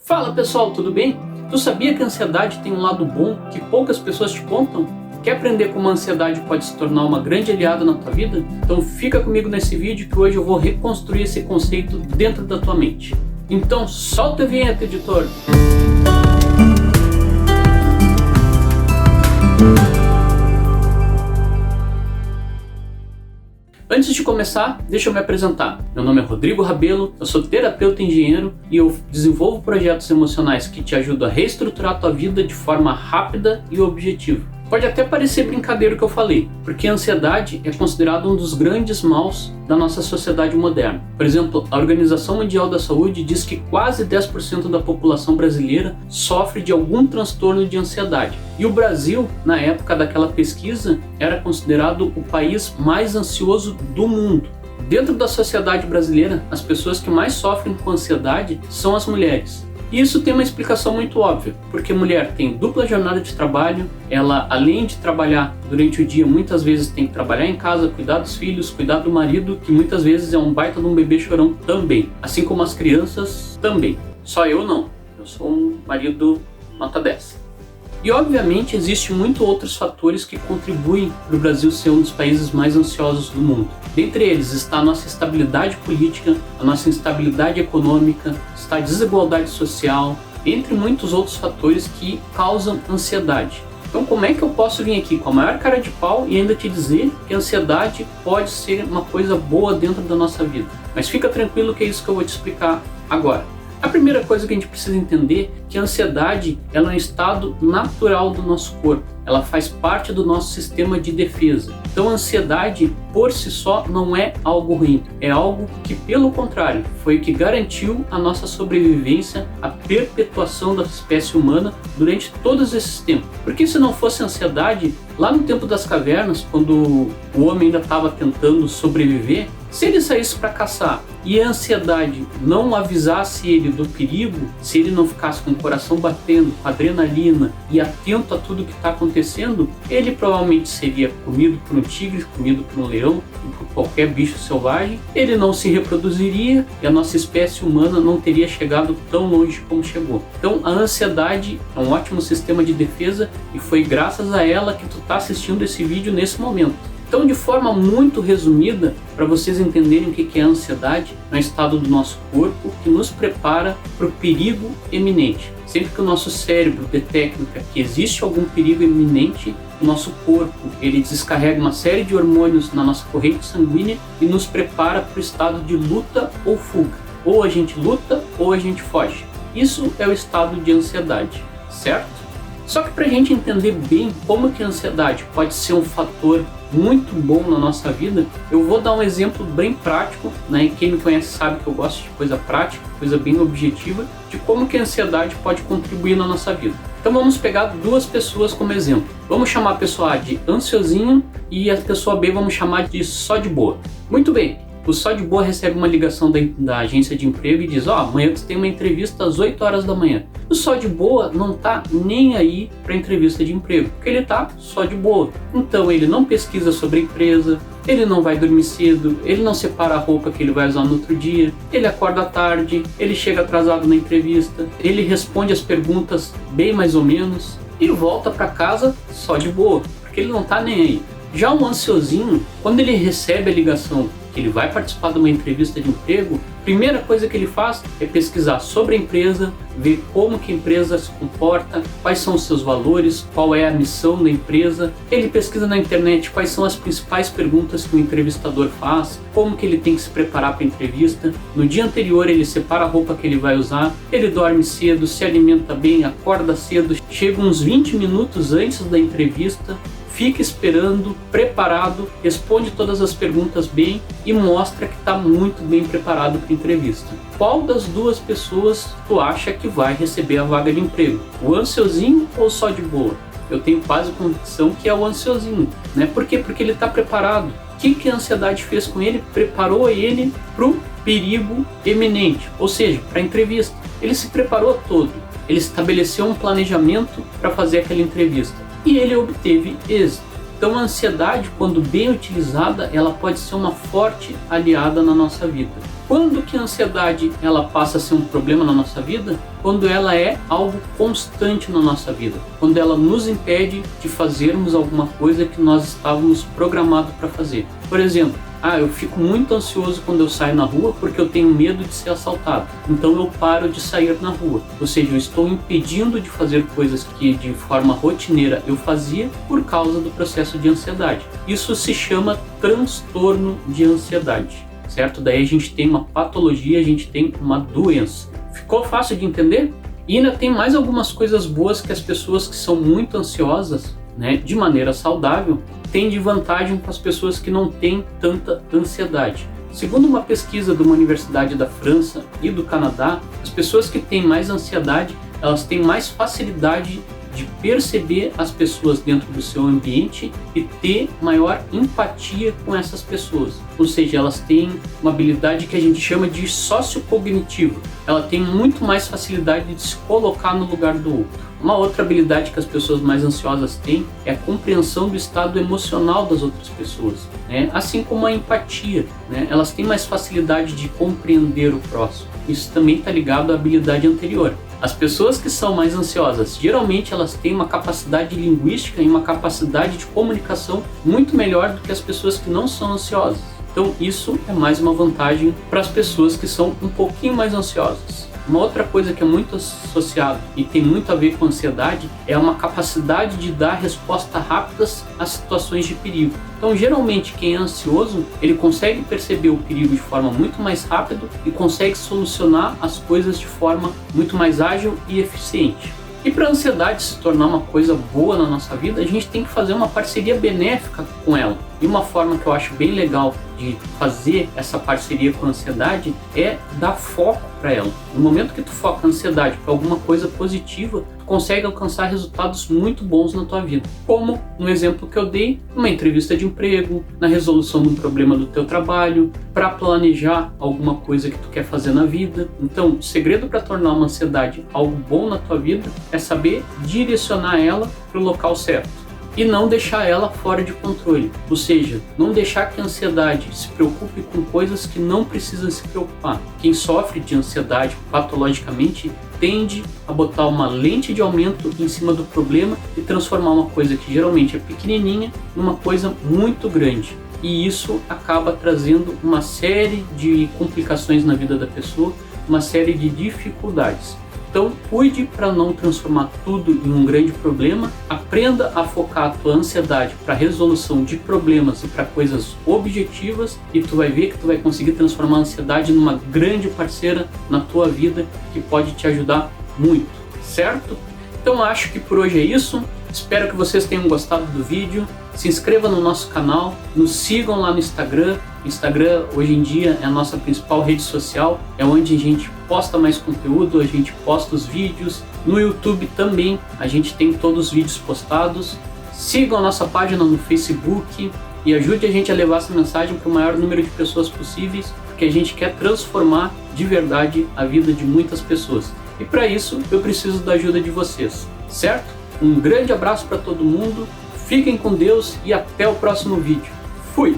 Fala pessoal, tudo bem? Tu sabia que a ansiedade tem um lado bom que poucas pessoas te contam? Quer aprender como a ansiedade pode se tornar uma grande aliada na tua vida? Então fica comigo nesse vídeo que hoje eu vou reconstruir esse conceito dentro da tua mente. Então solta a vinheta, editor! Antes de começar, deixa eu me apresentar. Meu nome é Rodrigo Rabelo, eu sou terapeuta e engenheiro e eu desenvolvo projetos emocionais que te ajudam a reestruturar a tua vida de forma rápida e objetiva. Pode até parecer brincadeira o que eu falei, porque a ansiedade é considerada um dos grandes maus da nossa sociedade moderna. Por exemplo, a Organização Mundial da Saúde diz que quase 10% da população brasileira sofre de algum transtorno de ansiedade. E o Brasil, na época daquela pesquisa, era considerado o país mais ansioso do mundo. Dentro da sociedade brasileira, as pessoas que mais sofrem com ansiedade são as mulheres. E isso tem uma explicação muito óbvia, porque a mulher tem dupla jornada de trabalho, ela além de trabalhar durante o dia, muitas vezes tem que trabalhar em casa, cuidar dos filhos, cuidar do marido, que muitas vezes é um baita de um bebê chorão também, assim como as crianças também. Só eu não, eu sou um marido nota 10. E obviamente existem muitos outros fatores que contribuem para o Brasil ser um dos países mais ansiosos do mundo. Dentre eles está a nossa instabilidade política, a nossa instabilidade econômica, está a desigualdade social, entre muitos outros fatores que causam ansiedade. Então como é que eu posso vir aqui com a maior cara de pau e ainda te dizer que a ansiedade pode ser uma coisa boa dentro da nossa vida? Mas fica tranquilo que é isso que eu vou te explicar agora. A primeira coisa que a gente precisa entender é que a ansiedade ela é um estado natural do nosso corpo. Ela faz parte do nosso sistema de defesa. Então a ansiedade por si só não é algo ruim. É algo que, pelo contrário, foi o que garantiu a nossa sobrevivência, a perpetuação da espécie humana durante todos esses tempos. Porque se não fosse a ansiedade, lá no tempo das cavernas, quando o homem ainda estava tentando sobreviver, se ele saísse para caçar e a ansiedade não avisasse ele do perigo, se ele não ficasse com o coração batendo, com adrenalina e atento a tudo que está acontecendo, ele provavelmente seria comido por um tigre, comido por um leão, por qualquer bicho selvagem, ele não se reproduziria e a nossa espécie humana não teria chegado tão longe como chegou. Então a ansiedade é um ótimo sistema de defesa e foi graças a ela que tu está assistindo esse vídeo nesse momento. Então, de forma muito resumida, para vocês entenderem o que é a ansiedade, é um estado do nosso corpo que nos prepara para o perigo iminente. Sempre que o nosso cérebro detecta que existe algum perigo iminente, o nosso corpo ele descarrega uma série de hormônios na nossa corrente sanguínea e nos prepara para o estado de luta ou fuga. Ou a gente luta ou a gente foge. Isso é o estado de ansiedade, certo? Só que para a gente entender bem como que a ansiedade pode ser um fator muito bom na nossa vida, eu vou dar um exemplo bem prático, né? E quem me conhece sabe que eu gosto de coisa prática, coisa bem objetiva, de como que a ansiedade pode contribuir na nossa vida. Então vamos pegar duas pessoas como exemplo. Vamos chamar a pessoa A de ansiosinho e a pessoa B vamos chamar de só de boa. Muito bem. O só de boa recebe uma ligação da agência de emprego e diz: amanhã você tem uma entrevista às 8 horas da manhã. O só de boa não tá nem aí para a entrevista de emprego, porque ele tá só de boa. Então ele não pesquisa sobre a empresa, ele não vai dormir cedo, ele não separa a roupa que ele vai usar no outro dia, ele acorda tarde, ele chega atrasado na entrevista, ele responde as perguntas bem mais ou menos e volta para casa só de boa, porque ele não tá nem aí. Já um ansiosinho, quando ele recebe a ligação que ele vai participar de uma entrevista de emprego, a primeira coisa que ele faz é pesquisar sobre a empresa, ver como que a empresa se comporta, quais são os seus valores, qual é a missão da empresa. Ele pesquisa na internet quais são as principais perguntas que o entrevistador faz, como que ele tem que se preparar para a entrevista. No dia anterior ele separa a roupa que ele vai usar, ele dorme cedo, se alimenta bem, acorda cedo, chega uns 20 minutos antes da entrevista, fica esperando, preparado, responde todas as perguntas bem e mostra que está muito bem preparado para a entrevista. Qual das duas pessoas tu acha que vai receber a vaga de emprego? O ansiosinho ou só de boa? Eu tenho quase convicção que é o ansiosinho, né? Por quê? Porque ele está preparado. O que a ansiedade fez com ele? Preparou ele para o perigo iminente, ou seja, para a entrevista. Ele se preparou todo, ele estabeleceu um planejamento para fazer aquela entrevista. E ele obteve êxito. Então a ansiedade, quando bem utilizada, ela pode ser uma forte aliada na nossa vida. Quando que a ansiedade ela passa a ser um problema na nossa vida? Quando ela é algo constante na nossa vida. Quando ela nos impede de fazermos alguma coisa que nós estávamos programados para fazer. Por exemplo, eu fico muito ansioso quando eu saio na rua porque eu tenho medo de ser assaltado. Então eu paro de sair na rua. Ou seja, eu estou impedindo de fazer coisas que de forma rotineira eu fazia por causa do processo de ansiedade. Isso se chama transtorno de ansiedade, certo? Daí a gente tem uma patologia, a gente tem uma doença. Ficou fácil de entender? E ainda tem mais algumas coisas boas que as pessoas que são muito ansiosas, de maneira saudável, tem de vantagem para as pessoas que não têm tanta ansiedade. Segundo uma pesquisa de uma universidade da França e do Canadá, as pessoas que têm mais ansiedade, elas têm mais facilidade de perceber as pessoas dentro do seu ambiente e ter maior empatia com essas pessoas. Ou seja, elas têm uma habilidade que a gente chama de sociocognitivo. Ela tem muito mais facilidade de se colocar no lugar do outro. Uma outra habilidade que as pessoas mais ansiosas têm é a compreensão do estado emocional das outras pessoas, assim como a empatia. Elas têm mais facilidade de compreender o próximo. Isso também está ligado à habilidade anterior. As pessoas que são mais ansiosas, geralmente elas têm uma capacidade linguística e uma capacidade de comunicação muito melhor do que as pessoas que não são ansiosas. Então isso é mais uma vantagem para as pessoas que são um pouquinho mais ansiosas. Uma outra coisa que é muito associada e tem muito a ver com ansiedade é uma capacidade de dar respostas rápidas a situações de perigo. Então, geralmente, quem é ansioso, ele consegue perceber o perigo de forma muito mais rápida e consegue solucionar as coisas de forma muito mais ágil e eficiente. E para a ansiedade se tornar uma coisa boa na nossa vida, a gente tem que fazer uma parceria benéfica com ela. E uma forma que eu acho bem legal de fazer essa parceria com a ansiedade é dar foco para ela. No momento que tu foca a ansiedade para alguma coisa positiva, tu consegue alcançar resultados muito bons na tua vida. Como no exemplo que eu dei, numa entrevista de emprego, na resolução de um problema do teu trabalho, para planejar alguma coisa que tu quer fazer na vida. Então, o segredo para tornar uma ansiedade algo bom na tua vida é saber direcionar ela para o local certo. E não deixar ela fora de controle, ou seja, não deixar que a ansiedade se preocupe com coisas que não precisa se preocupar. Quem sofre de ansiedade patologicamente tende a botar uma lente de aumento em cima do problema e transformar uma coisa que geralmente é pequenininha numa coisa muito grande. E isso acaba trazendo uma série de complicações na vida da pessoa, uma série de dificuldades. Então, cuide para não transformar tudo em um grande problema, aprenda a focar a tua ansiedade para resolução de problemas e para coisas objetivas e tu vai ver que tu vai conseguir transformar a ansiedade numa grande parceira na tua vida que pode te ajudar muito, certo? Então, acho que por hoje é isso. Espero que vocês tenham gostado do vídeo. Se inscreva no nosso canal, nos sigam lá no Instagram. O Instagram hoje em dia é a nossa principal rede social, é onde a gente posta mais conteúdo, a gente posta os vídeos. No YouTube também a gente tem todos os vídeos postados. Sigam a nossa página no Facebook e ajude a gente a levar essa mensagem para o maior número de pessoas possíveis, porque a gente quer transformar de verdade a vida de muitas pessoas. E para isso eu preciso da ajuda de vocês, certo? Um grande abraço para todo mundo, fiquem com Deus e até o próximo vídeo. Fui!